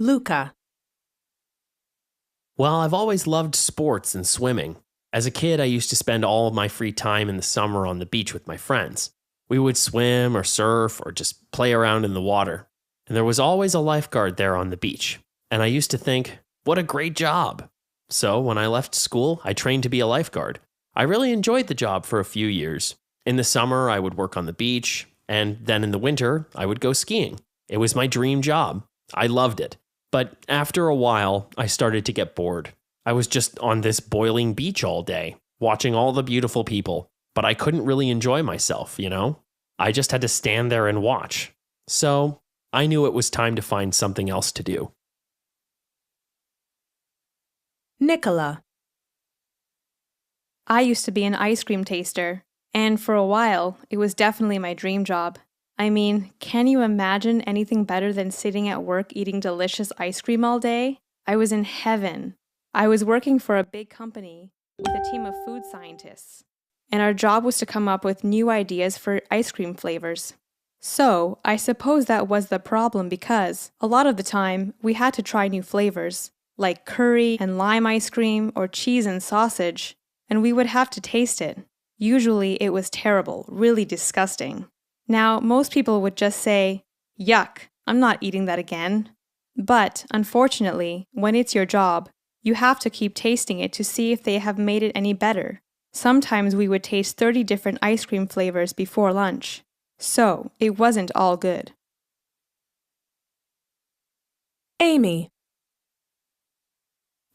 Luca. Well, I've always loved sports and swimming. As a kid, I used to spend all of my free time in the summer on the beach with my friends. We would swim or surf or just play around in the water. And there was always a lifeguard there on the beach. And I used to think, what a great job. So when I left school, I trained to be a lifeguard. I really enjoyed the job for a few years. In the summer, I would work on the beach, and then in the winter, I would go skiing. It was my dream job. I loved it. But after a while, I started to get bored. I was just on this boiling beach all day, watching all the beautiful people, but I couldn't really enjoy myself, you know? I just had to stand there and watch. So I knew it was time to find something else to do. Nicola. I used to be an ice cream taster, and for a while, it was definitely my dream job. I mean, can you imagine anything better than sitting at work eating delicious ice cream all day? I was in heaven. I was working for a big company with a team of food scientists, and our job was to come up with new ideas for ice cream flavors. So, I suppose that was the problem because, a lot of the time, we had to try new flavors, like curry and lime ice cream or cheese and sausage, and we would have to taste it. Usually, it was terrible, really disgusting. Now, most people would just say, yuck, I'm not eating that again. But, unfortunately, when it's your job, you have to keep tasting it to see if they have made it any better. Sometimes we would taste 30 different ice cream flavors before lunch. So, it wasn't all good. Amy.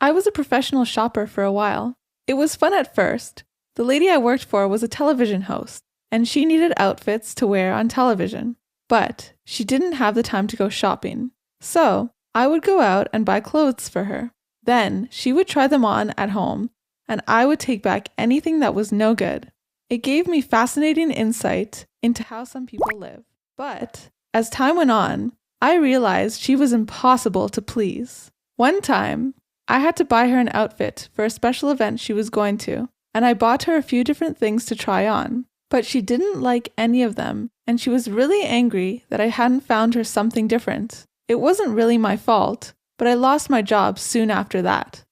I was a professional shopper for a while. It was fun at first. The lady I worked for was a television host, and she needed outfits to wear on television. But she didn't have the time to go shopping. So I would go out and buy clothes for her. Then she would try them on at home, and I would take back anything that was no good. It gave me fascinating insight into how some people live. But as time went on, I realized she was impossible to please. One time, I had to buy her an outfit for a special event she was going to, and I bought her a few different things to try on. But she didn't like any of them, and she was really angry that I hadn't found her something different. It wasn't really my fault, but I lost my job soon after that.